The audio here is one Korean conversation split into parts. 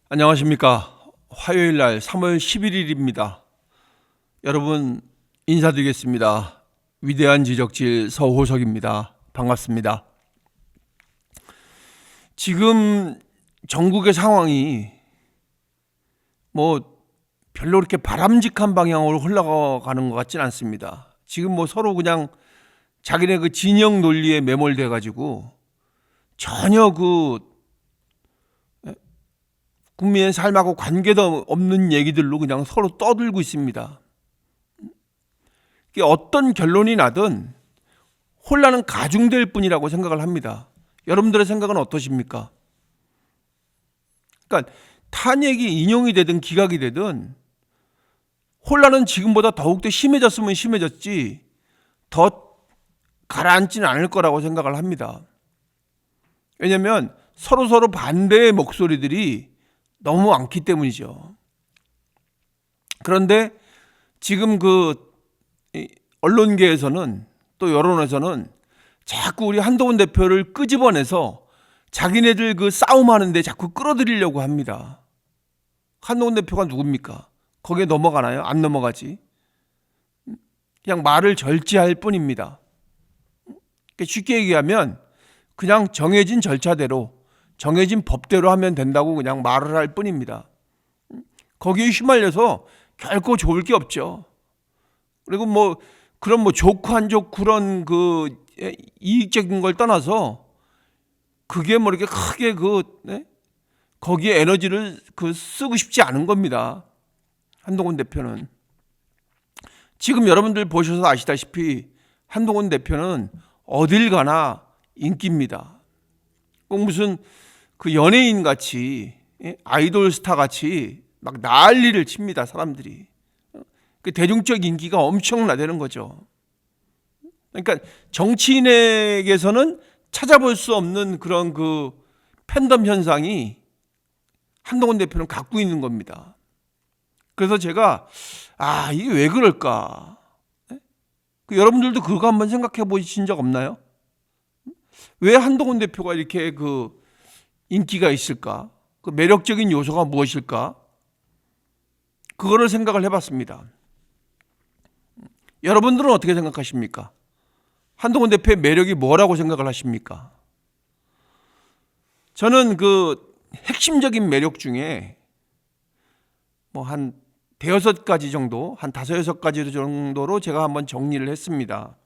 안녕하십니까. 화요일 날 3월 11일입니다. 여러분 인사드리겠습니다. 위대한 지적질 서호석입니다. 반갑습니다. 지금 전국의 상황이 별로 그렇게 바람직한 방향으로 흘러가는 것 같진 않습니다. 지금 서로 그냥 자기네 그 진영 논리에 매몰돼 가지고 전혀 국민의 삶하고 관계도 없는 얘기들로 그냥 서로 떠들고 있습니다. 어떤 결론이 나든 혼란은 가중될 뿐이라고 생각을 합니다. 여러분들의 생각은 어떠십니까? 그러니까 탄핵이 인용이 되든 기각이 되든 혼란은 지금보다 더욱더 심해졌으면 심해졌지 더 가라앉지는 않을 거라고 생각을 합니다. 왜냐하면 서로 반대의 목소리들이 너무 많기 때문이죠. 그런데 지금 언론계에서는 또 여론에서는 자꾸 우리 한동훈 대표를 끄집어내서 자기네들 싸움하는데 자꾸 끌어들이려고 합니다. 한동훈 대표가 누굽니까? 거기에 넘어가나요? 안 넘어가지. 그냥 말을 절제할 뿐입니다. 쉽게 얘기하면 그냥 정해진 절차대로 정해진 법대로 하면 된다고 그냥 말을 할 뿐입니다. 거기에 휘말려서 결코 좋을 게 없죠. 그리고 그런 좋고 안 좋고 그런 이익적인 걸 떠나서 그게 이렇게 크게 거기에 에너지를 쓰고 싶지 않은 겁니다. 한동훈 대표는. 지금 여러분들 보셔서 아시다시피 한동훈 대표는 어딜 가나 인기입니다. 꼭 무슨 연예인 같이 아이돌 스타 같이 막 난리를 칩니다. 사람들이. 대중적 인기가 엄청나다는 거죠. 그러니까 정치인에게서는 찾아볼 수 없는 그런 팬덤 현상이 한동훈 대표는 갖고 있는 겁니다. 그래서 제가 이게 왜 그럴까? 여러분들도 그거 한번 생각해 보신 적 없나요? 왜 한동훈 대표가 이렇게 인기가 있을까? 매력적인 요소가 무엇일까? 그거를 생각을 해봤습니다. 여러분들은 어떻게 생각하십니까? 한동훈 대표의 매력이 뭐라고 생각을 하십니까? 저는 핵심적인 매력 중에 한 대여섯 가지 정도, 한 다섯 여섯 가지 정도로 제가 한번 정리를 했습니다.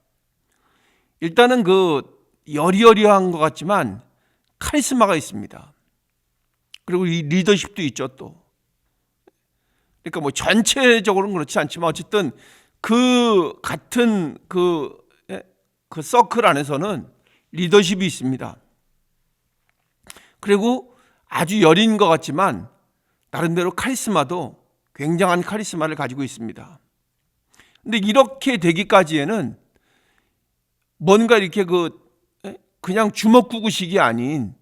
일단은 여리여리한 것 같지만 카리스마가 있습니다. 그리고 이 리더십도 있죠, 또. 그러니까 전체적으로는 그렇지 않지만 어쨌든 같은 서클 안에서는 리더십이 있습니다. 그리고 아주 여린 것 같지만 나름대로 카리스마도 굉장한 카리스마를 가지고 있습니다. 근데 이렇게 되기까지에는 뭔가 이렇게 그냥 주먹구구식이 아닌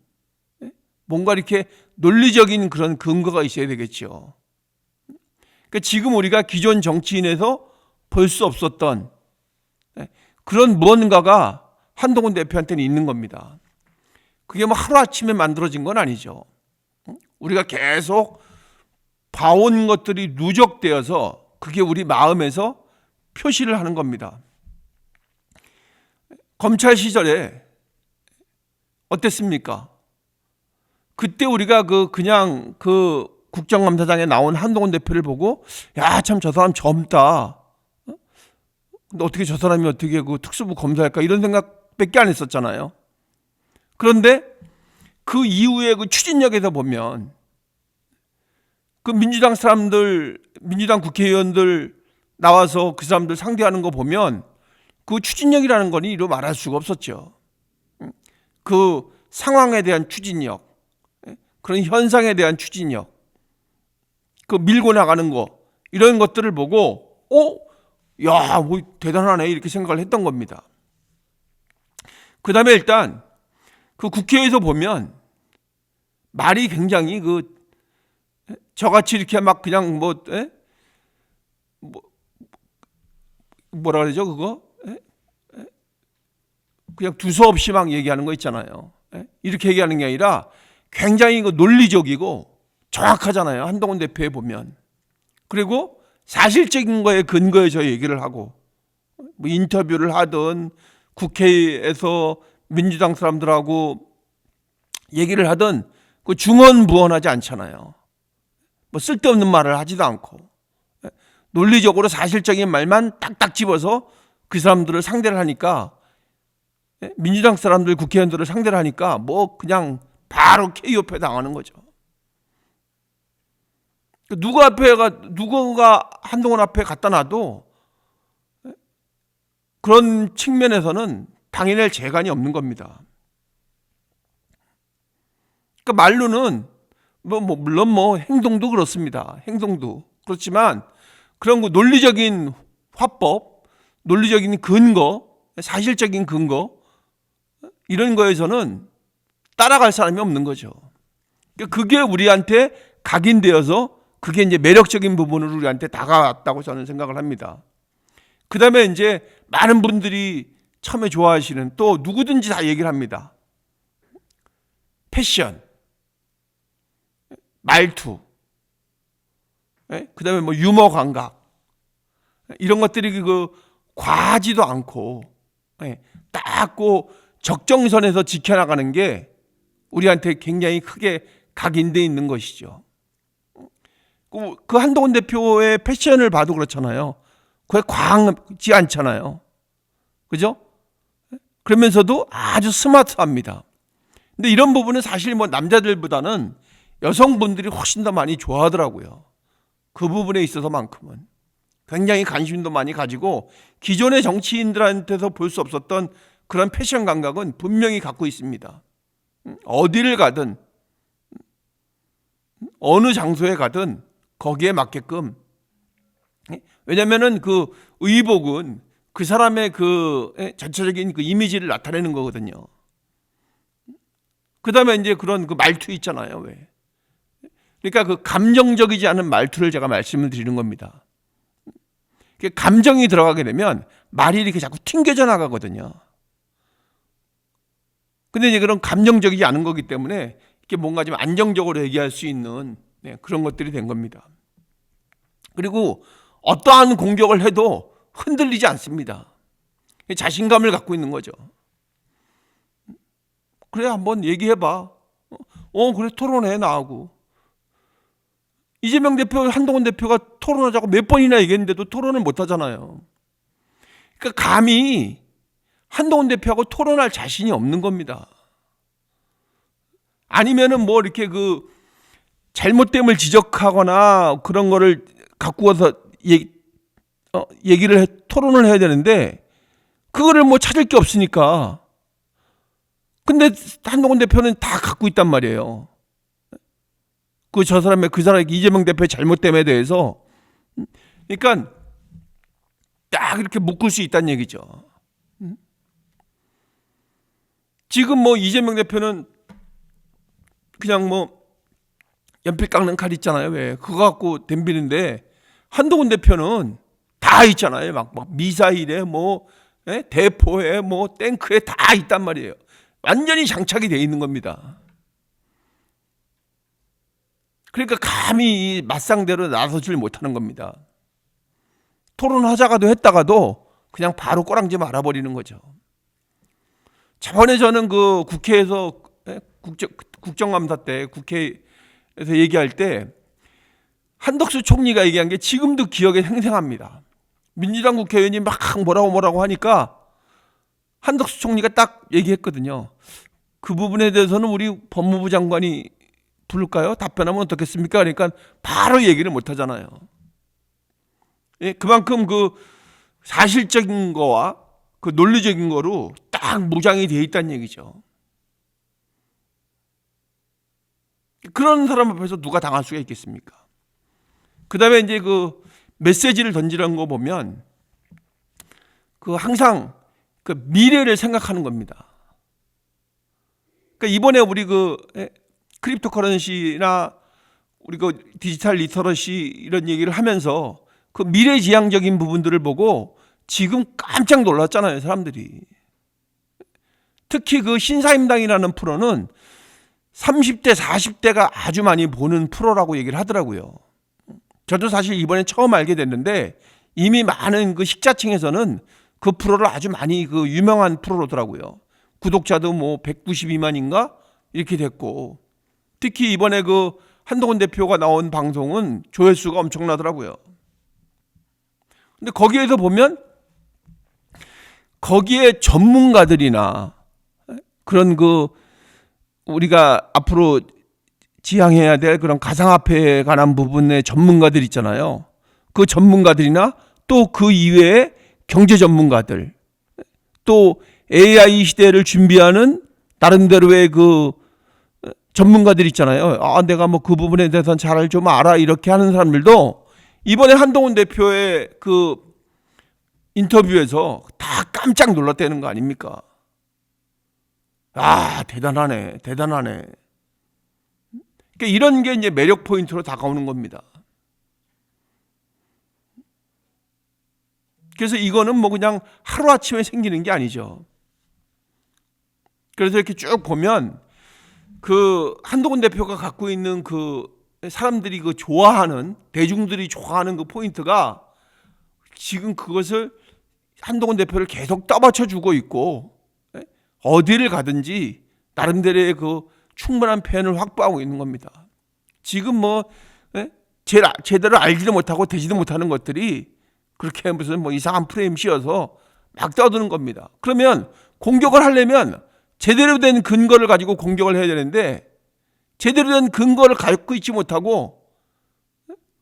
뭔가 이렇게 논리적인 그런 근거가 있어야 되겠죠. 그러니까 지금 우리가 기존 정치인에서 볼 수 없었던 그런 무언가가 한동훈 대표한테는 있는 겁니다. 그게 하루아침에 만들어진 건 아니죠. 우리가 계속 봐온 것들이 누적되어서 그게 우리 마음에서 표시를 하는 겁니다. 검찰 시절에 어땠습니까? 그때 우리가 그냥 국정감사장에 나온 한동훈 대표를 보고 참 저 사람 젊다. 근데 어떻게 저 사람이 어떻게 특수부 검사할까 이런 생각밖에 안 했었잖아요. 그런데 그 이후에 추진력에서 보면 민주당 사람들, 민주당 국회의원들 나와서 그 사람들 상대하는 거 보면 추진력이라는 건 이루 말할 수가 없었죠. 상황에 대한 추진력, 그런 현상에 대한 추진력, 밀고 나가는 거 이런 것들을 보고 대단하네 이렇게 생각을 했던 겁니다. 그 다음에 일단 국회에서 보면 말이 굉장히 저같이 이렇게 막 그냥 뭐라 그러죠 그거? 그냥 두서없이 막 얘기하는 거 있잖아요. 이렇게 얘기하는 게 아니라 굉장히 논리적이고 정확하잖아요. 한동훈 대표에 보면. 그리고 사실적인 거에 근거해서 얘기를 하고 뭐 인터뷰를 하든 국회에서 민주당 사람들하고 얘기를 하든 그 중언부언하지 않잖아요. 뭐 쓸데없는 말을 하지도 않고 논리적으로 사실적인 말만 딱딱 집어서 그 사람들을 상대를 하니까, 민주당 사람들 국회의원들을 상대를 하니까 뭐 그냥 바로 KO패 당하는 거죠. 누가 한동훈 앞에 갖다 놔도 그런 측면에서는 당해낼 재간이 없는 겁니다. 그러니까 말로는 물론 행동도 그렇습니다. 행동도 그렇지만 그런 거 논리적인 화법, 논리적인 근거, 사실적인 근거 이런 거에서는 따라갈 사람이 없는 거죠. 그게 우리한테 각인되어서 그게 이제 매력적인 부분으로 우리한테 다가왔다고 저는 생각을 합니다. 그 다음에 이제 많은 분들이 처음에 좋아하시는, 또 누구든지 다 얘기를 합니다. 패션, 말투, 그 다음에 뭐 유머 감각, 이런 것들이 과하지도 않고 딱 적정선에서 지켜나가는 게 우리한테 굉장히 크게 각인되어 있는 것이죠. 그 한동훈 대표의 패션을 봐도 그렇잖아요. 그게 과하지 않잖아요. 그죠? 그러면서도 아주 스마트합니다. 근데 이런 부분은 사실 남자들보다는 여성분들이 훨씬 더 많이 좋아하더라고요. 그 부분에 있어서만큼은 굉장히 관심도 많이 가지고 기존의 정치인들한테서 볼 수 없었던 그런 패션 감각은 분명히 갖고 있습니다. 어디를 가든 어느 장소에 가든 거기에 맞게끔. 왜냐면은 그 의복은 그 사람의 그 전체적인 그 이미지를 나타내는 거거든요. 그 다음에 이제 그런 그 말투 있잖아요. 왜? 그러니까 그 감정적이지 않은 말투를 제가 말씀을 드리는 겁니다. 감정이 들어가게 되면 말이 이렇게 자꾸 튕겨져 나가거든요. 근데 이제 그런 감정적이지 않은 거기 때문에 이렇게 뭔가 좀 안정적으로 얘기할 수 있는 그런 것들이 된 겁니다. 그리고 어떠한 공격을 해도 흔들리지 않습니다. 자신감을 갖고 있는 거죠. 그래, 한번 얘기해봐. 그래, 토론해, 나하고. 이재명 대표, 한동훈 대표가 토론하자고 몇 번이나 얘기했는데도 토론을 못 하잖아요. 그러니까 감히 한동훈 대표하고 토론할 자신이 없는 겁니다. 아니면은 이렇게 잘못됨을 지적하거나 그런 거를 갖고 와서 토론을 해야 되는데 그거를 찾을 게 없으니까. 근데 한동훈 대표는 다 갖고 있단 말이에요. 그 사람의 이재명 대표의 잘못됨에 대해서. 그러니까 딱 이렇게 묶을 수 있다는 얘기죠. 지금 이재명 대표는 그냥 연필 깎는 칼 있잖아요. 왜? 그거 갖고 덤비는데 한동훈 대표는 다 있잖아요. 막 미사일에 대포에 탱크에 다 있단 말이에요. 완전히 장착이 되어 있는 겁니다. 그러니까 감히 맞상대로 나서질 못하는 겁니다. 토론하자가도 했다가도 그냥 바로 꼬랑지 말아버리는 거죠. 저번에 저는 그 국회에서 국정감사 때 국회에서 얘기할 때 한덕수 총리가 얘기한 게 지금도 기억에 생생합니다. 민주당 국회의원이 막 뭐라고 하니까 한덕수 총리가 딱 얘기했거든요. 그 부분에 대해서는 우리 법무부 장관이 부를까요? 답변하면 어떻겠습니까? 그러니까 바로 얘기를 못 하잖아요. 그만큼 그 사실적인 거와 그 논리적인 거로 딱 무장이 되어 있다는 얘기죠. 그런 사람 앞에서 누가 당할 수가 있겠습니까? 그 다음에 이제 그 메시지를 던지는 거 보면 항상 그 미래를 생각하는 겁니다. 그러니까 이번에 우리 크립토 커런시나 우리 디지털 리터러시 이런 얘기를 하면서 그 미래지향적인 부분들을 보고 지금 깜짝 놀랐잖아요, 사람들이. 특히 그 신사임당이라는 프로는 30대, 40대가 아주 많이 보는 프로라고 얘기를 하더라고요. 저도 사실 이번에 처음 알게 됐는데 이미 많은 그 식자층에서는 그 프로를 아주 많이 그 유명한 프로더라고요. 구독자도 뭐 192만인가 이렇게 됐고, 특히 이번에 그 한동훈 대표가 나온 방송은 조회수가 엄청나더라고요. 근데 거기에서 보면 거기에 전문가들이나 그런 그 우리가 앞으로 지향해야 될 그런 가상화폐에 관한 부분의 전문가들 있잖아요. 그 전문가들이나 또 그 이외의 경제 전문가들, 또 AI 시대를 준비하는 나름대로의 그 전문가들 있잖아요. 아, 내가 뭐 그 부분에 대해서는 잘 좀 알아 이렇게 하는 사람들도 이번에 한동훈 대표의 그 인터뷰에서 다 깜짝 놀랐다는 거 아닙니까? 아, 대단하네, 대단하네. 그러니까 이런 게 이제 매력 포인트로 다가오는 겁니다. 그래서 이거는 뭐 그냥 하루아침에 생기는 게 아니죠. 그래서 이렇게 쭉 보면 그 한동훈 대표가 갖고 있는 그 사람들이 그 좋아하는, 대중들이 좋아하는 그 포인트가 지금 그것을 한동훈 대표를 계속 떠받쳐 주고 있고, 어디를 가든지 나름대로의 그 충분한 팬을 확보하고 있는 겁니다. 지금 뭐 제대로 알지도 못하고 되지도 못하는 것들이 그렇게 무슨 뭐 이상한 프레임 씌워서 막 떠드는 겁니다. 그러면 공격을 하려면 제대로 된 근거를 가지고 공격을 해야 되는데, 제대로 된 근거를 갖고 있지 못하고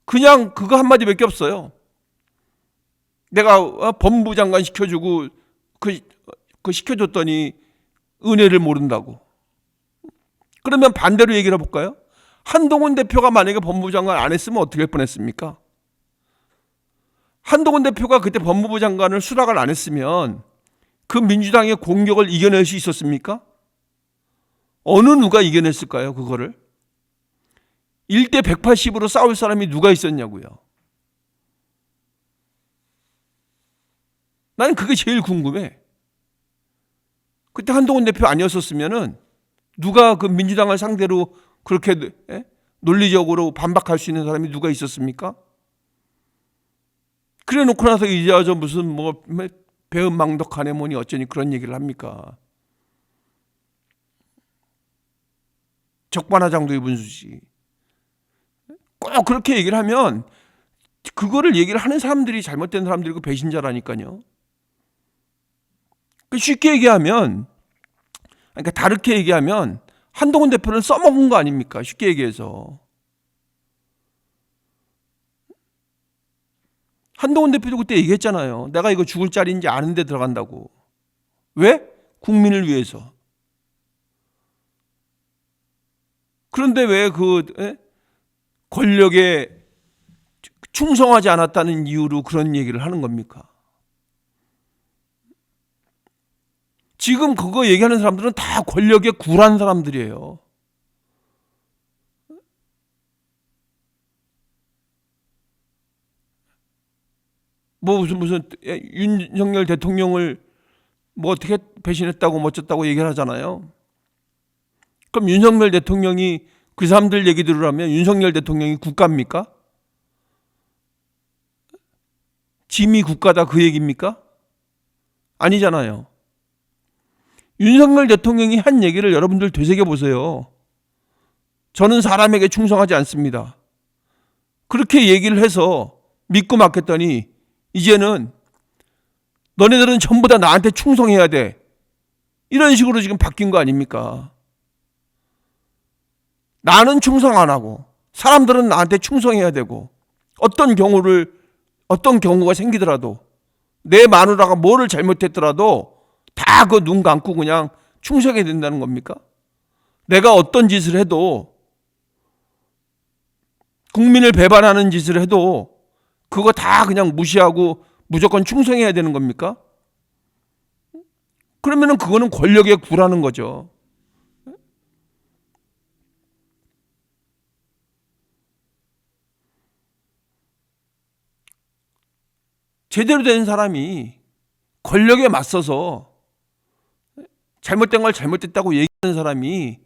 그냥 그거 한마디밖에 없어요. 내가 법무부 장관 시켜주고 그 시켜줬더니 은혜를 모른다고. 그러면 반대로 얘기를 해볼까요? 한동훈 대표가 만약에 법무부 장관 안 했으면 어떻게 할 뻔했습니까? 한동훈 대표가 그때 법무부 장관을 수락을 안 했으면 그 민주당의 공격을 이겨낼 수 있었습니까? 어느 누가 이겨냈을까요, 그거를? 1대 180으로 싸울 사람이 누가 있었냐고요. 나는 그게 제일 궁금해. 그때 한동훈 대표 아니었었으면은 누가 그 민주당을 상대로 그렇게 논리적으로 반박할 수 있는 사람이 누가 있었습니까? 그래 놓고 나서 이제 저 무슨 뭐 배은망덕하네 뭐니 어쩌니 그런 얘기를 합니까? 적반하장도 입은 수지. 꼭 그렇게 얘기를 하면 그거를 얘기를 하는 사람들이 잘못된 사람들이고 배신자라니까요. 쉽게 얘기하면, 그러니까 다르게 얘기하면 한동훈 대표는 써먹은 거 아닙니까? 쉽게 얘기해서. 한동훈 대표도 그때 얘기했잖아요. 내가 이거 죽을 자리인지 아는데 들어간다고. 왜? 국민을 위해서. 그런데 왜 그 권력에 충성하지 않았다는 이유로 그런 얘기를 하는 겁니까? 지금 그거 얘기하는 사람들은 다 권력에 굴한 사람들이에요. 뭐 무슨 윤석열 대통령을 뭐 어떻게 배신했다고 멋졌다고 얘기를 하잖아요. 그럼 윤석열 대통령이 그 사람들 얘기 들으라면 윤석열 대통령이 국가입니까? 짐이 국가다 그 얘기입니까? 아니잖아요. 윤석열 대통령이 한 얘기를 여러분들 되새겨보세요. 저는 사람에게 충성하지 않습니다. 그렇게 얘기를 해서 믿고 맡겼더니 이제는 너네들은 전부 다 나한테 충성해야 돼. 이런 식으로 지금 바뀐 거 아닙니까? 나는 충성 안 하고 사람들은 나한테 충성해야 되고, 어떤 경우가 생기더라도 내 마누라가 뭐를 잘못했더라도 다 그 눈 감고 그냥 충성해야 된다는 겁니까? 내가 어떤 짓을 해도, 국민을 배반하는 짓을 해도 그거 다 그냥 무시하고 무조건 충성해야 되는 겁니까? 그러면은 그거는 권력에 굴하는 거죠. 제대로 된 사람이 권력에 맞서서 잘못된 걸 잘못됐다고 얘기하는 사람이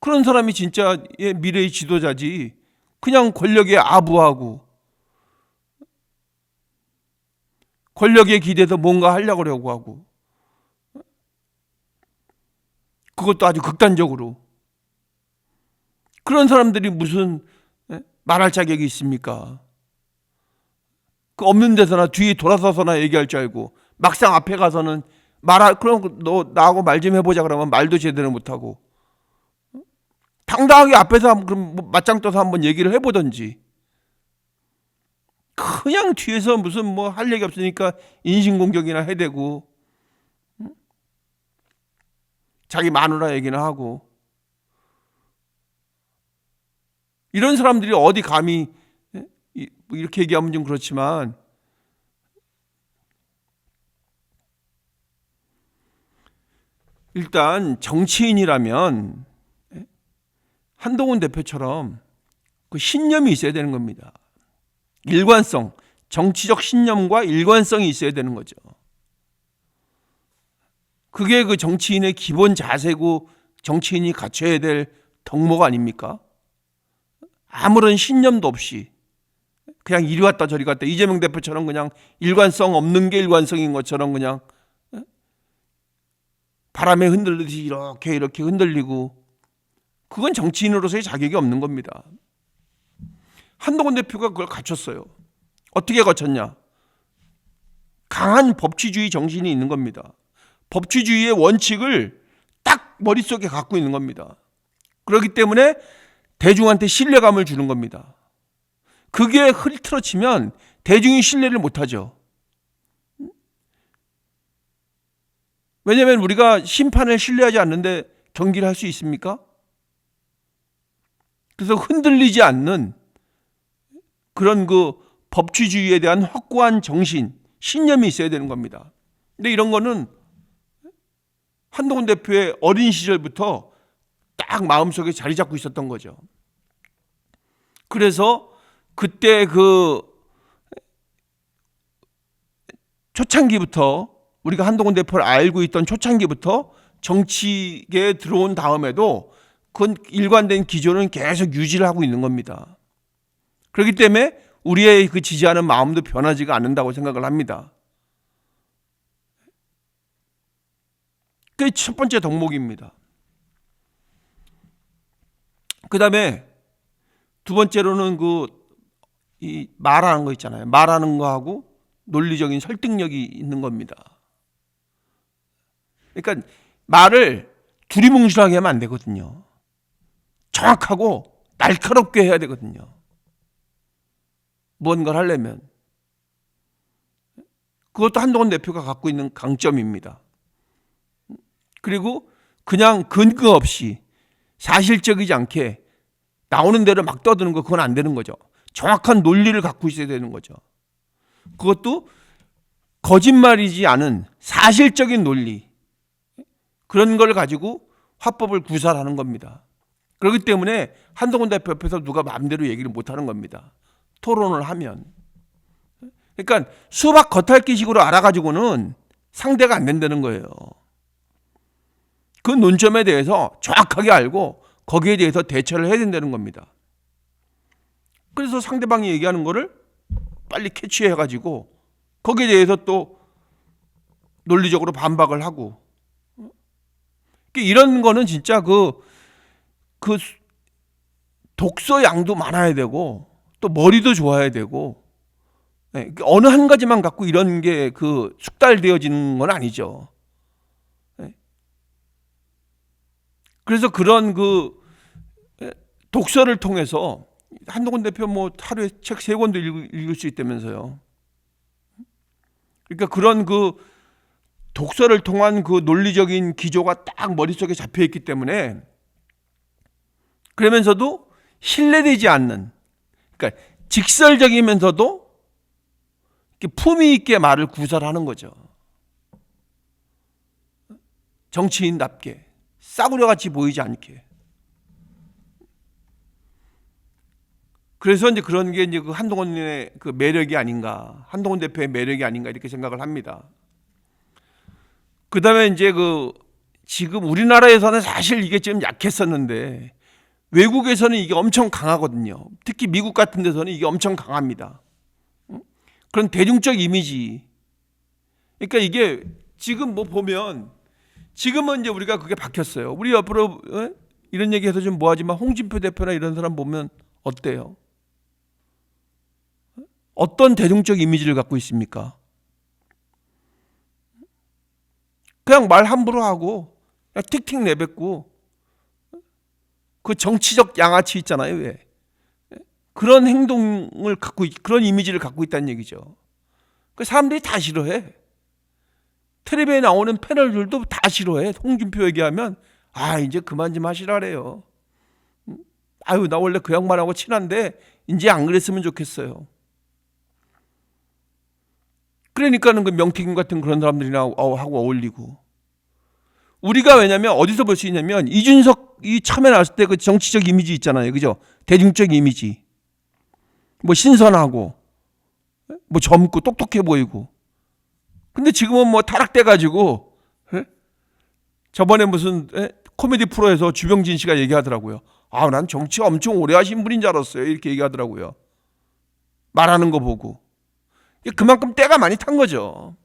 그런 사람이 진짜 미래의 지도자지. 그냥 권력에 아부하고 권력에 기대서 뭔가 하려고 하고, 그것도 아주 극단적으로. 그런 사람들이 무슨 말할 자격이 있습니까? 그 없는 데서나 뒤에 돌아서서나 얘기할 줄 알고, 막상 앞에 가서는 그럼 너 나하고 말 좀 해보자 그러면 말도 제대로 못하고, 당당하게 앞에서 그럼 맞짱 떠서 한번 얘기를 해보든지, 그냥 뒤에서 무슨 뭐 할 얘기 없으니까 인신공격이나 해대고, 자기 마누라 얘기나 하고, 이런 사람들이 어디 감히, 이렇게 얘기하면 좀 그렇지만, 일단 정치인이라면 한동훈 대표처럼 그 신념이 있어야 되는 겁니다. 일관성, 정치적 신념과 일관성이 있어야 되는 거죠. 그게 그 정치인의 기본 자세고 정치인이 갖춰야 될 덕목 아닙니까? 아무런 신념도 없이 그냥 이리 왔다 저리 갔다, 이재명 대표처럼 그냥 일관성 없는 게 일관성인 것처럼 그냥 바람에 흔들리듯이 이렇게 흔들리고, 그건 정치인으로서의 자격이 없는 겁니다. 한동훈 대표가 그걸 갖췄어요. 어떻게 갖췄냐? 강한 법치주의 정신이 있는 겁니다. 법치주의의 원칙을 딱 머릿속에 갖고 있는 겁니다. 그렇기 때문에 대중한테 신뢰감을 주는 겁니다. 그게 흐트러지면 대중이 신뢰를 못하죠. 왜냐하면 우리가 심판을 신뢰하지 않는데 경기를 할 수 있습니까? 그래서 흔들리지 않는 그런 그 법치주의에 대한 확고한 정신, 신념이 있어야 되는 겁니다. 근데 이런 거는 한동훈 대표의 어린 시절부터 딱 마음속에 자리 잡고 있었던 거죠. 그래서 그때 그 초창기부터, 우리가 한동훈 대표를 알고 있던 초창기부터 정치계에 들어온 다음에도 그건 일관된 기조는 계속 유지를 하고 있는 겁니다. 그렇기 때문에 우리의 그 지지하는 마음도 변하지가 않는다고 생각을 합니다. 그게 첫 번째 덕목입니다. 그 다음에 두 번째로는 이 말하는 거 있잖아요. 말하는 거하고 논리적인 설득력이 있는 겁니다. 그러니까 말을 두리뭉실하게 하면 안 되거든요. 정확하고 날카롭게 해야 되거든요. 뭔가를 하려면. 그것도 한동훈 대표가 갖고 있는 강점입니다. 그리고 그냥 근거 없이 사실적이지 않게 나오는 대로 막 떠드는 거, 그건 안 되는 거죠. 정확한 논리를 갖고 있어야 되는 거죠. 그것도 거짓말이지 않은 사실적인 논리, 그런 걸 가지고 화법을 구사하는 겁니다. 그렇기 때문에 한동훈 대표 옆에서 누가 마음대로 얘기를 못하는 겁니다. 토론을 하면. 그러니까 수박 겉핥기식으로 알아가지고는 상대가 안 된다는 거예요. 그 논점에 대해서 정확하게 알고 거기에 대해서 대처를 해야 된다는 겁니다. 그래서 상대방이 얘기하는 거를 빨리 캐치해가지고 거기에 대해서 또 논리적으로 반박을 하고, 이런 거는 진짜 그 독서 양도 많아야 되고 또 머리도 좋아야 되고, 어느 한 가지만 갖고 이런 게 그 숙달되어지는 건 아니죠. 그래서 그런 그 독서를 통해서 한동훈 대표 뭐 하루에 책 3권도 읽을 수 있다면서요. 그러니까 그런 그 독서를 통한 그 논리적인 기조가 딱 머릿속에 잡혀 있기 때문에, 그러면서도 신뢰되지 않는, 그러니까 직설적이면서도 품위 있게 말을 구사하는 거죠. 정치인답게 싸구려 같이 보이지 않게. 그래서 이제 그런 게 이제 그 한동훈의 그 매력이 아닌가, 한동훈 대표의 매력이 아닌가 이렇게 생각을 합니다. 그 다음에 이제 그 지금 우리나라에서는 사실 이게 좀 약했었는데 외국에서는 이게 엄청 강하거든요. 특히 미국 같은 데서는 이게 엄청 강합니다. 그런 대중적 이미지. 그러니까 이게 지금 뭐 보면 지금은 이제 우리가 그게 바뀌었어요. 우리 옆으로 이런 얘기해서 좀 뭐하지만 홍준표 대표나 이런 사람 보면 어때요? 어떤 대중적 이미지를 갖고 있습니까? 그냥 말 함부로 하고 그냥 틱틱 내뱉고 그 정치적 양아치 있잖아요. 왜? 그런 행동을 갖고 그런 이미지를 갖고 있다는 얘기죠. 그 사람들이 다 싫어해. 텔레비에 나오는 패널들도 다 싫어해. 홍준표 얘기하면 이제 그만 좀 하시라래요. 아유, 나 원래 그 양반하고 친한데 이제 안 그랬으면 좋겠어요. 그러니까는 그 명태균 같은 그런 사람들이나 하고 어울리고. 우리가 왜냐면 어디서 볼 수 있냐면 이준석이 처음에 나왔을 때 그 정치적 이미지 있잖아요. 그죠? 대중적 이미지. 뭐 신선하고 뭐 젊고 똑똑해 보이고. 근데 지금은 뭐 타락돼 가지고 저번에 무슨 코미디 프로에서 주병진 씨가 얘기하더라고요. 난 정치 엄청 오래 하신 분인 줄 알았어요. 이렇게 얘기하더라고요. 말하는 거 보고. 그만큼 때가 많이 탄 거죠.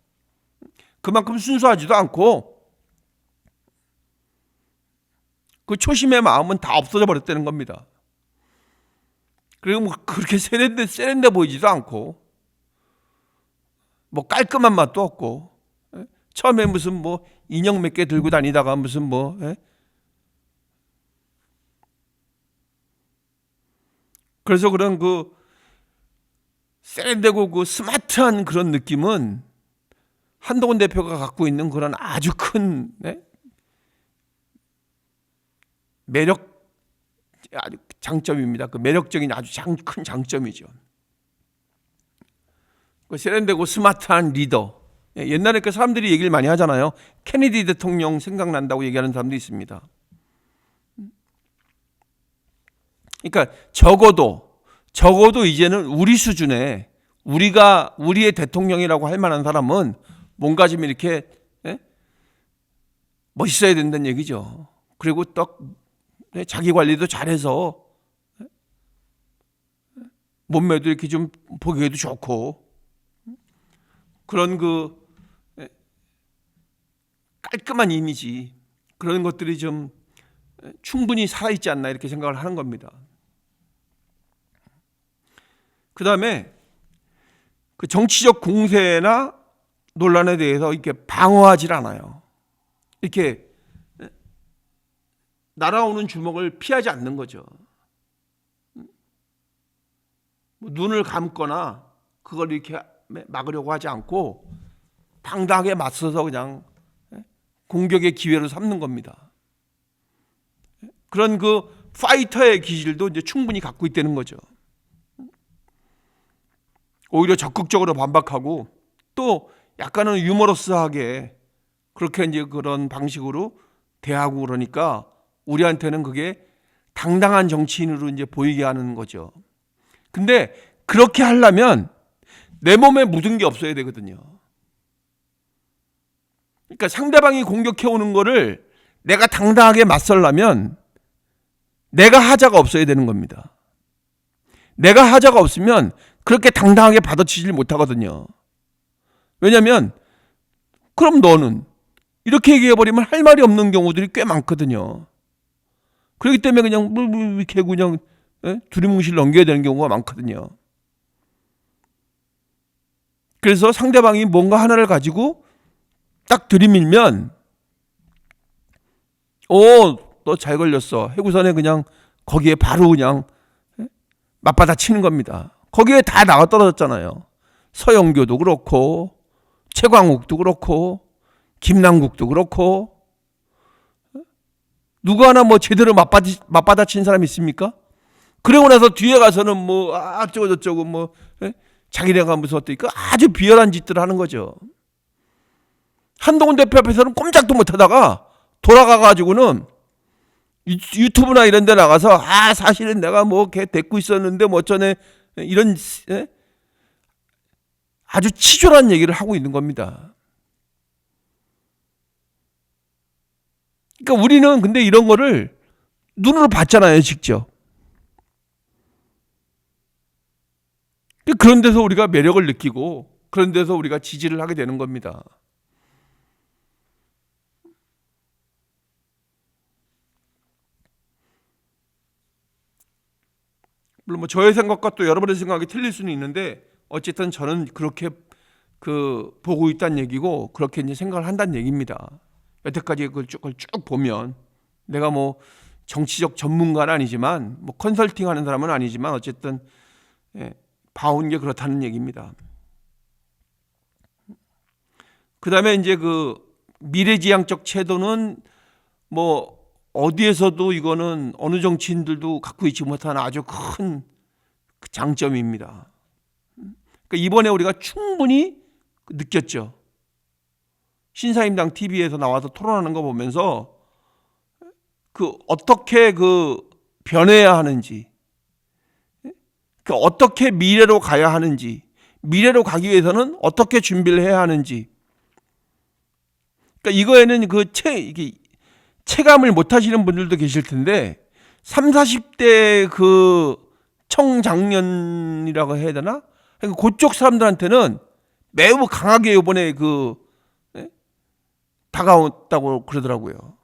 그만큼 순수하지도 않고 그 초심의 마음은 다 없어져 버렸다는 겁니다. 그리고 뭐 그렇게 세련돼 보이지도 않고 뭐 깔끔한 맛도 없고 처음에 무슨 뭐 인형 몇 개 들고 다니다가 무슨 뭐 그래서 그런 그 세련되고 그 스마트한 그런 느낌은 한동훈 대표가 갖고 있는 그런 아주 큰 매력, 아주 장점입니다. 그 매력적인 아주 큰 장점이죠. 그 세련되고 스마트한 리더. 옛날에 그 사람들이 얘기를 많이 하잖아요. 케네디 대통령 생각난다고 얘기하는 사람도 있습니다. 그러니까 적어도 이제는 우리 수준의 우리의 대통령이라고 할 만한 사람은 뭔가 좀 이렇게 멋있어야 된다는 얘기죠. 그리고 또 자기 관리도 잘해서 몸매도 이렇게 좀 보기에도 좋고 그런 그 깔끔한 이미지 그런 것들이 좀 충분히 살아있지 않나 이렇게 생각을 하는 겁니다. 그 다음에 그 정치적 공세나 논란에 대해서 이렇게 방어하지 않아요. 이렇게 날아오는 주먹을 피하지 않는 거죠. 눈을 감거나 그걸 이렇게 막으려고 하지 않고 당당하게 맞서서 그냥 공격의 기회를 삼는 겁니다. 그런 그 파이터의 기질도 이제 충분히 갖고 있다는 거죠. 오히려 적극적으로 반박하고 또 약간은 유머러스하게 그렇게 이제 그런 방식으로 대하고 그러니까 우리한테는 그게 당당한 정치인으로 이제 보이게 하는 거죠. 근데 그렇게 하려면 내 몸에 묻은 게 없어야 되거든요. 그러니까 상대방이 공격해 오는 거를 내가 당당하게 맞설려면 내가 하자가 없어야 되는 겁니다. 내가 하자가 없으면 그렇게 당당하게 받아치질 못하거든요. 왜냐하면 그럼 너는 이렇게 얘기해버리면 할 말이 없는 경우들이 꽤 많거든요. 그렇기 때문에 그냥 이렇게 그냥 두리뭉실 넘겨야 되는 경우가 많거든요. 그래서 상대방이 뭔가 하나를 가지고 딱 들이밀면 너 잘 걸렸어. 해구선에 그냥 거기에 바로 그냥 맞받아 치는 겁니다. 거기에 다 나가 떨어졌잖아요. 서영교도 그렇고 최광욱도 그렇고 김남국도 그렇고 누구 하나 뭐 제대로 맞받아 친 사람이 있습니까? 그러고 나서 뒤에 가서는 뭐 어쩌고 저쩌고 뭐 자기네가 무슨 어떠니까 아주 비열한 짓들을 하는 거죠. 한동훈 대표 앞에서는 꼼짝도 못하다가 돌아가가지고는 유튜브나 이런 데 나가서 사실은 내가 뭐 걔 데리고 있었는데 뭐 어쩌네 이런 아주 치졸한 얘기를 하고 있는 겁니다. 그러니까 우리는 근데 이런 거를 눈으로 봤잖아요, 직접. 그런 데서 우리가 매력을 느끼고 그런 데서 우리가 지지를 하게 되는 겁니다. 물론 뭐 저의 생각과 또 여러분의 생각이 틀릴 수는 있는데 어쨌든 저는 그렇게 보고 있다는 얘기고 그렇게 이제 생각을 한다는 얘기입니다. 여태까지 그걸 쭉 보면 내가 뭐 정치적 전문가는 아니지만 뭐 컨설팅하는 사람은 아니지만 어쨌든 봐온 게 그렇다는 얘기입니다. 그다음에 이제 미래지향적 채도는 뭐 어디에서도 이거는 어느 정치인들도 갖고 있지 못한 아주 큰 장점입니다. 그러니까 이번에 우리가 충분히 느꼈죠. 신사임당 TV에서 나와서 토론하는 거 보면서 어떻게 변해야 하는지, 어떻게 미래로 가야 하는지, 미래로 가기 위해서는 어떻게 준비를 해야 하는지. 그러니까 이거에는 이게 체감을 못 하시는 분들도 계실 텐데 30, 40대 청장년이라고 해야 되나? 그러니까 그쪽 사람들한테는 매우 강하게 이번에 다가왔다고 그러더라고요.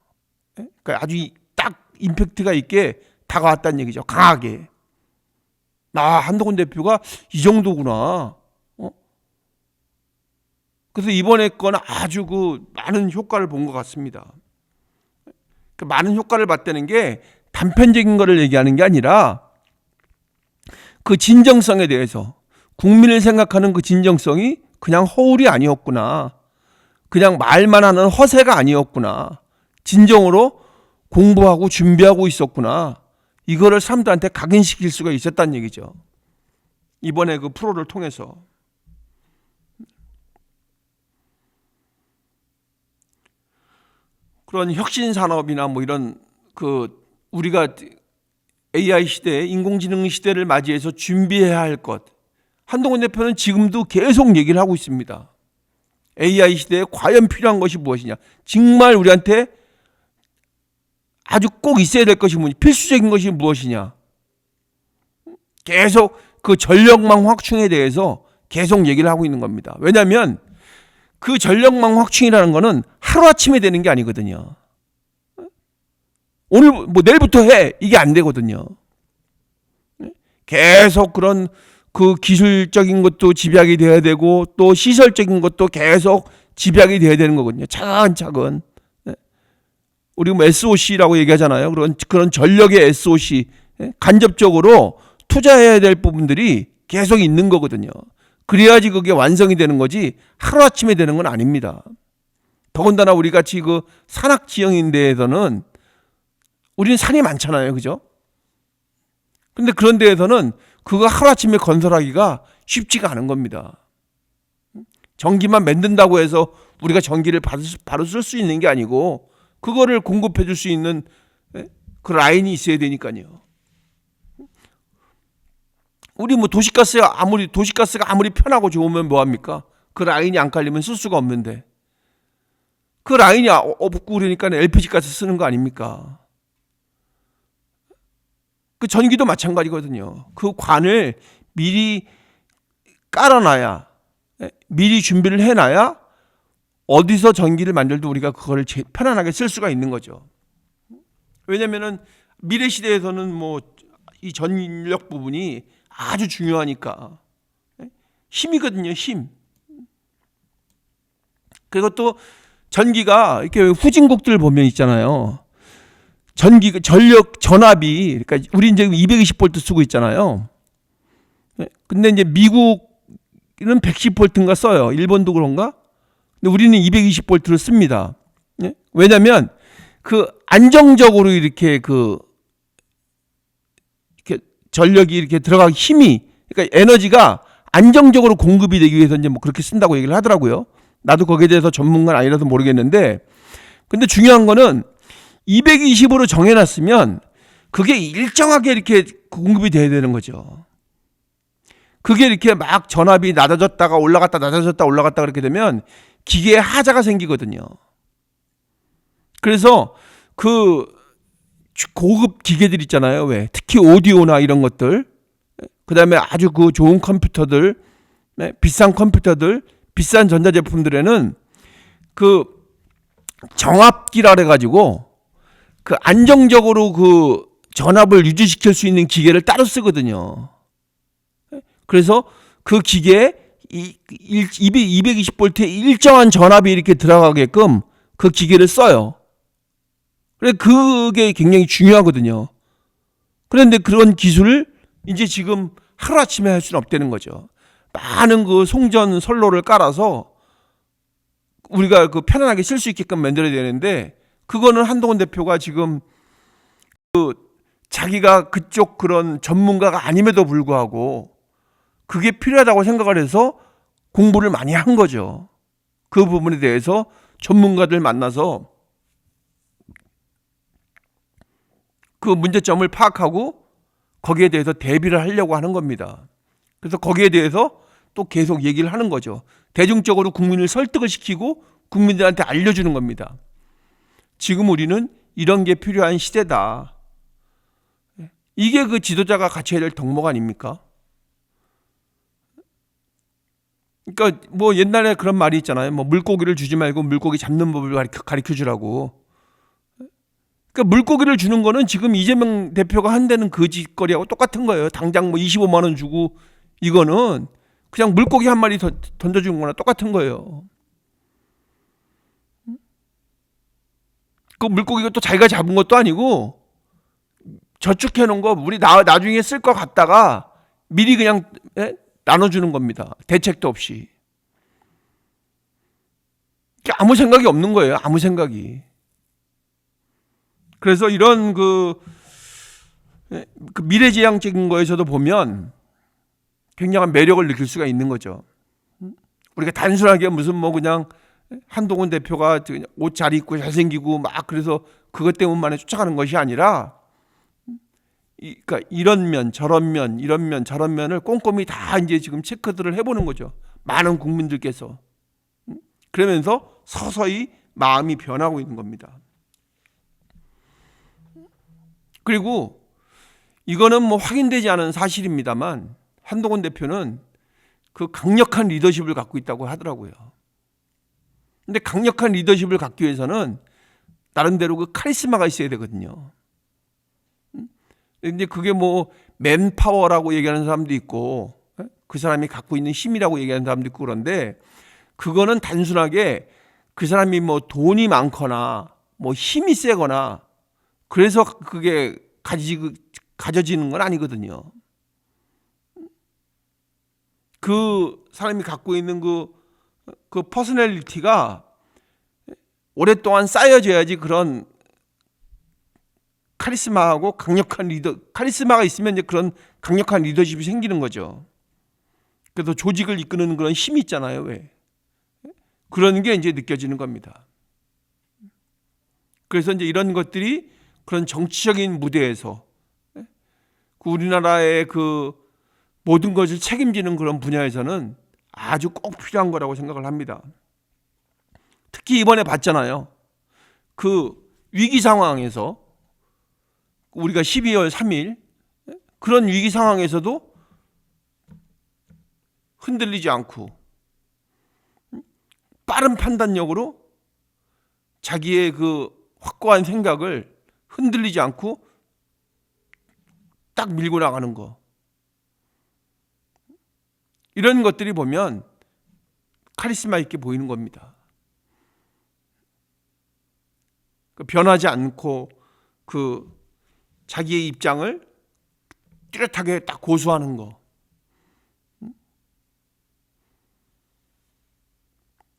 그러니까 아주 딱 임팩트가 있게 다가왔다는 얘기죠. 강하게. 한동훈 대표가 이 정도구나. 그래서 이번에 건 아주 많은 효과를 본 것 같습니다. 많은 효과를 봤다는 게 단편적인 거를 얘기하는 게 아니라 그 진정성에 대해서 국민을 생각하는 그 진정성이 그냥 허울이 아니었구나. 그냥 말만 하는 허세가 아니었구나. 진정으로 공부하고 준비하고 있었구나. 이거를 사람들한테 각인시킬 수가 있었다는 얘기죠. 이번에 프로를 통해서. 그런 혁신 산업이나 뭐 이런 우리가 AI 시대, 인공지능 시대를 맞이해서 준비해야 할 것. 한동훈 대표는 지금도 계속 얘기를 하고 있습니다. AI 시대에 과연 필요한 것이 무엇이냐. 정말 우리한테 아주 꼭 있어야 될 것이 뭐냐. 필수적인 것이 무엇이냐. 계속 전력망 확충에 대해서 계속 얘기를 하고 있는 겁니다. 왜냐하면 전력망 확충이라는 거는 하루아침에 되는 게 아니거든요. 오늘 뭐 내일부터 해 이게 안 되거든요. 계속 그런 기술적인 것도 집약이 돼야 되고 또 시설적인 것도 계속 집약이 돼야 되는 거거든요. 차근차근. 우리 뭐 SOC라고 얘기하잖아요. 그런 전력의 SOC 간접적으로 투자해야 될 부분들이 계속 있는 거거든요. 그래야지 그게 완성이 되는 거지 하루아침에 되는 건 아닙니다. 더군다나 우리 같이 산악 지형인 데에서는 우리는 산이 많잖아요. 그죠? 근데 그런 데에서는 그거 하루아침에 건설하기가 쉽지가 않은 겁니다. 전기만 만든다고 해서 우리가 전기를 바로 쓸 수 있는 게 아니고 그거를 공급해 줄 수 있는 그 라인이 있어야 되니까요. 우리 뭐 도시가스가 아무리 편하고 좋으면 뭐합니까? 그 라인이 안 깔리면 쓸 수가 없는데 그 라인이 없고 그러니까 LPG 가스 쓰는 거 아닙니까? 전기도 마찬가지거든요. 그 관을 미리 깔아놔야, 미리 준비를 해놔야 어디서 전기를 만들도 우리가 그거를 편안하게 쓸 수가 있는 거죠. 왜냐면은 미래 시대에서는 뭐 이 전력 부분이 아주 중요하니까. 힘이거든요, 힘. 그리고 또 전기가 이렇게 후진국들 보면 있잖아요. 전력 전압이, 그러니까 우리 이제 220V 쓰고 있잖아요. 근데 이제 미국은 110V인가 써요. 일본도 그런가? 근데 우리는 220V를 씁니다. 왜냐면 안정적으로 이렇게 전력이 이렇게 들어가기 힘이, 그러니까 에너지가 안정적으로 공급이 되기 위해서 이제 뭐 그렇게 쓴다고 얘기를 하더라고요. 나도 거기에 대해서 전문가는 아니라서 모르겠는데, 근데 중요한 거는 220으로 정해놨으면 그게 일정하게 이렇게 공급이 돼야 되는 거죠. 그게 이렇게 막 전압이 낮아졌다가 올라갔다 낮아졌다 올라갔다 그렇게 되면 기계에 하자가 생기거든요. 그래서 그 고급 기계들 있잖아요. 왜? 특히 오디오나 이런 것들. 그다음에 아주 그 좋은 컴퓨터들, 비싼 컴퓨터들, 비싼 전자제품들에는 그 정압기라 그래가지고 그 안정적으로 그 전압을 유지시킬 수 있는 기계를 따로 쓰거든요. 그래서 그 기계에 220V의 일정한 전압이 이렇게 들어가게끔 그 기계를 써요. 그래 그게 굉장히 중요하거든요. 그런데 그런 기술을 이제 지금 하루아침에 할 수는 없다는 거죠. 많은 그 송전 선로를 깔아서 우리가 그 편안하게 쓸 수 있게끔 만들어야 되는데 그거는 한동훈 대표가 지금 그 자기가 그쪽 그런 전문가가 아님에도 불구하고 그게 필요하다고 생각을 해서 공부를 많이 한 거죠. 그 부분에 대해서 전문가들 만나서 그 문제점을 파악하고 거기에 대해서 대비를 하려고 하는 겁니다. 그래서 거기에 대해서 또 계속 얘기를 하는 거죠. 대중적으로 국민을 설득을 시키고 국민들한테 알려주는 겁니다. 지금 우리는 이런 게 필요한 시대다. 이게 그 지도자가 갖춰야 될 덕목 아닙니까? 그러니까 뭐 옛날에 그런 말이 있잖아요. 뭐 물고기를 주지 말고 물고기 잡는 법을 가르쳐 주라고. 그러니까 물고기를 주는 거는 지금 이재명 대표가 한다는 그 짓거리하고 똑같은 거예요. 당장 뭐 25만 원 주고 이거는 그냥 물고기 한 마리 던져주는 거나 똑같은 거예요. 그 물고기가 또 자기가 잡은 것도 아니고 저축해 놓은 거 우리 나중에 쓸 거 갖다가 미리 그냥 나눠주는 겁니다. 대책도 없이. 아무 생각이 없는 거예요. 아무 생각이. 그래서 이런 그 미래지향적인 거에서도 보면 굉장한 매력을 느낄 수가 있는 거죠. 우리가 단순하게 무슨 뭐 그냥 한동훈 대표가 옷 잘 입고 잘생기고 막 그래서 그것 때문만에 쫓아가는 것이 아니라 그러니까 이런 면 저런 면 이런 면 저런 면을 꼼꼼히 다 이제 지금 체크들을 해보는 거죠. 많은 국민들께서. 그러면서 서서히 마음이 변하고 있는 겁니다. 그리고 이거는 뭐 확인되지 않은 사실입니다만 한동훈 대표는 그 강력한 리더십을 갖고 있다고 하더라고요. 근데 강력한 리더십을 갖기 위해서는 나름대로 그 카리스마가 있어야 되거든요. 근데 그게 뭐 맨파워라고 얘기하는 사람도 있고 그 사람이 갖고 있는 힘이라고 얘기하는 사람도 있고 그런데 그거는 단순하게 그 사람이 뭐 돈이 많거나 뭐 힘이 세거나 그래서 그게 가져지는 건 아니거든요. 그 사람이 갖고 있는 그 퍼스널리티가 오랫동안 쌓여져야지 그런 카리스마하고 강력한 카리스마가 있으면 이제 그런 강력한 리더십이 생기는 거죠. 그래서 조직을 이끄는 그런 힘이 있잖아요. 왜? 그런 게 이제 느껴지는 겁니다. 그래서 이제 이런 것들이 그런 정치적인 무대에서 우리나라의 그 모든 것을 책임지는 그런 분야에서는 아주 꼭 필요한 거라고 생각을 합니다. 특히 이번에 봤잖아요. 그 위기 상황에서 우리가 12월 3일 그런 위기 상황에서도 흔들리지 않고 빠른 판단력으로 자기의 그 확고한 생각을 흔들리지 않고 딱 밀고 나가는 거. 이런 것들이 보면 카리스마 있게 보이는 겁니다. 변하지 않고 그 자기의 입장을 뚜렷하게 딱 고수하는 거.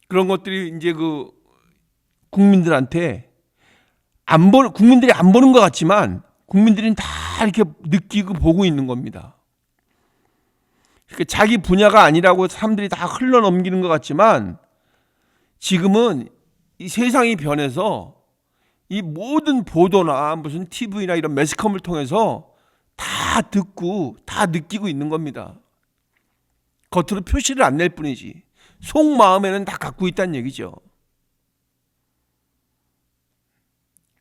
그런 것들이 이제 그 국민들한테 국민들이 안 보는 것 같지만 국민들은 다 이렇게 느끼고 보고 있는 겁니다. 그러니까 자기 분야가 아니라고 사람들이 다 흘러넘기는 것 같지만 지금은 이 세상이 변해서 이 모든 보도나 무슨 TV나 이런 매스컴을 통해서 다 듣고 다 느끼고 있는 겁니다. 겉으로 표시를 안 낼 뿐이지 속마음에는 다 갖고 있다는 얘기죠.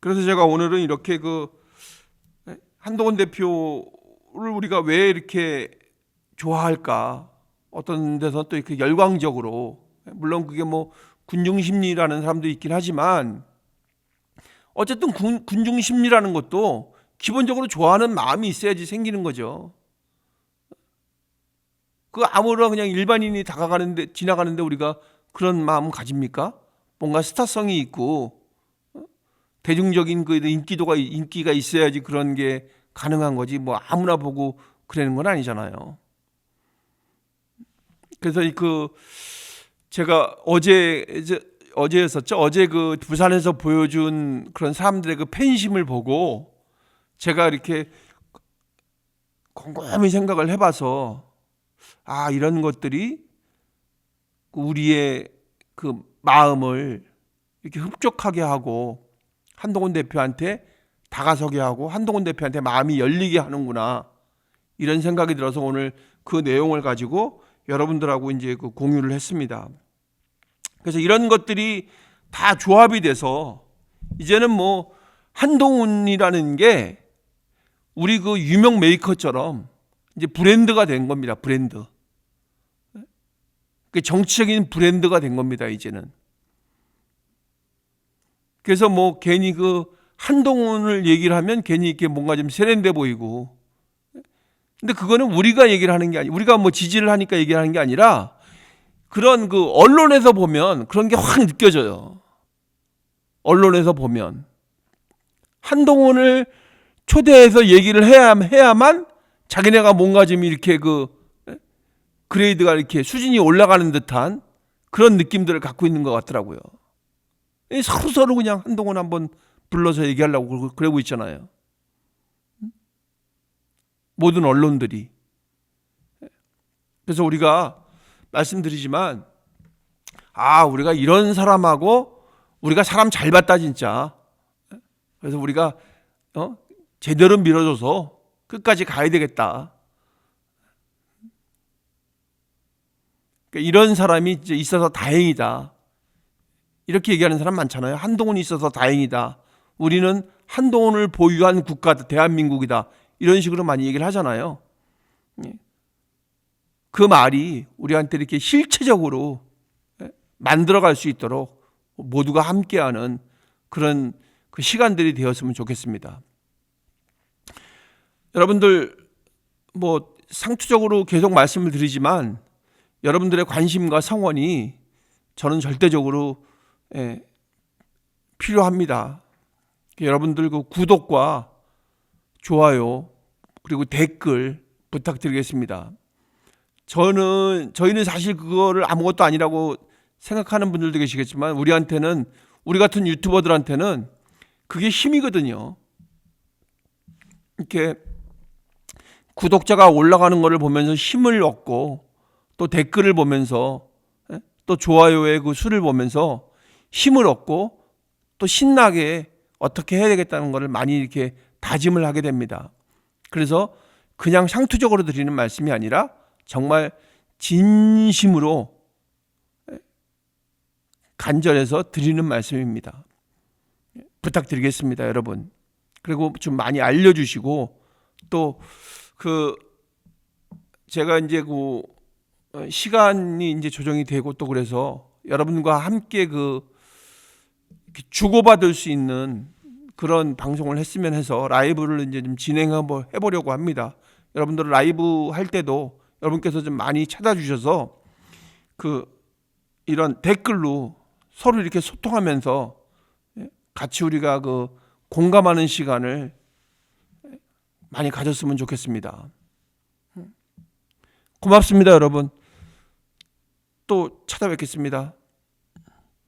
그래서 제가 오늘은 이렇게 한동훈 대표를 우리가 왜 이렇게 좋아할까? 어떤 데서 또 이렇게 열광적으로, 물론 그게 뭐 군중 심리라는 사람도 있긴 하지만 어쨌든 군중 심리라는 것도 기본적으로 좋아하는 마음이 있어야지 생기는 거죠. 아무나 그냥 일반인이 지나가는데 우리가 그런 마음 가집니까? 뭔가 스타성이 있고 대중적인 인기가 있어야지 그런 게 가능한 거지. 뭐 아무나 보고 그러는 건 아니잖아요. 그래서 제가 어제였었죠. 어제 부산에서 보여준 그런 사람들의 팬심을 보고 제가 이렇게 곰곰이 생각을 해봐서 이런 것들이 우리의 마음을 이렇게 흡족하게 하고 한동훈 대표한테 다가서게 하고 한동훈 대표한테 마음이 열리게 하는구나, 이런 생각이 들어서 오늘 그 내용을 가지고 여러분들하고 이제 공유를 했습니다. 그래서 이런 것들이 다 조합이 돼서 이제는 뭐 한동훈이라는 게 우리 유명 메이커처럼 이제 브랜드가 된 겁니다. 브랜드. 정치적인 브랜드가 된 겁니다, 이제는. 그래서 뭐 괜히 한동훈을 얘기를 하면 괜히 이렇게 뭔가 좀 세련돼 보이고. 근데 그거는 우리가 얘기를 하는 게 아니고, 우리가 뭐 지지를 하니까 얘기를 하는 게 아니라 그런 언론에서 보면 그런 게 확 느껴져요. 언론에서 보면 한동훈을 초대해서 얘기를 해야만 자기네가 뭔가 좀 이렇게 그레이드가 이렇게 수준이 올라가는 듯한 그런 느낌들을 갖고 있는 것 같더라고요. 서로 그냥 한동훈 한번 불러서 얘기하려고 그러고 있잖아요. 모든 언론들이. 그래서 우리가 말씀드리지만 우리가 이런 사람하고 우리가 사람 잘 봤다 진짜. 그래서 우리가 제대로 밀어줘서 끝까지 가야 되겠다. 그러니까 이런 사람이 이제 있어서 다행이다. 이렇게 얘기하는 사람 많잖아요. 한동훈이 있어서 다행이다. 우리는 한동훈을 보유한 국가다, 대한민국이다. 이런 식으로 많이 얘기를 하잖아요. 그 말이 우리한테 이렇게 실체적으로 만들어갈 수 있도록 모두가 함께하는 그런 시간들이 되었으면 좋겠습니다. 여러분들 뭐 상투적으로 계속 말씀을 드리지만 여러분들의 관심과 성원이 저는 절대적으로 필요합니다. 여러분들 구독과 좋아요 그리고 댓글 부탁드리겠습니다. 저희는 사실 그거를 아무것도 아니라고 생각하는 분들도 계시겠지만 우리한테는, 우리 같은 유튜버들한테는 그게 힘이거든요. 이렇게 구독자가 올라가는 것을 보면서 힘을 얻고 또 댓글을 보면서 또 좋아요의 수를 보면서 힘을 얻고 또 신나게 어떻게 해야 되겠다는 것을 많이 이렇게 다짐을 하게 됩니다. 그래서 그냥 상투적으로 드리는 말씀이 아니라 정말 진심으로 간절해서 드리는 말씀입니다. 부탁드리겠습니다, 여러분. 그리고 좀 많이 알려주시고 또 제가 이제 시간이 이제 조정이 되고 또 그래서 여러분과 함께 주고받을 수 있는 그런 방송을 했으면 해서 라이브를 이제 좀 해보려고 합니다. 여러분들 라이브 할 때도 여러분께서 좀 많이 찾아주셔서 이런 댓글로 서로 이렇게 소통하면서 같이 우리가 공감하는 시간을 많이 가졌으면 좋겠습니다. 고맙습니다, 여러분. 또 찾아뵙겠습니다.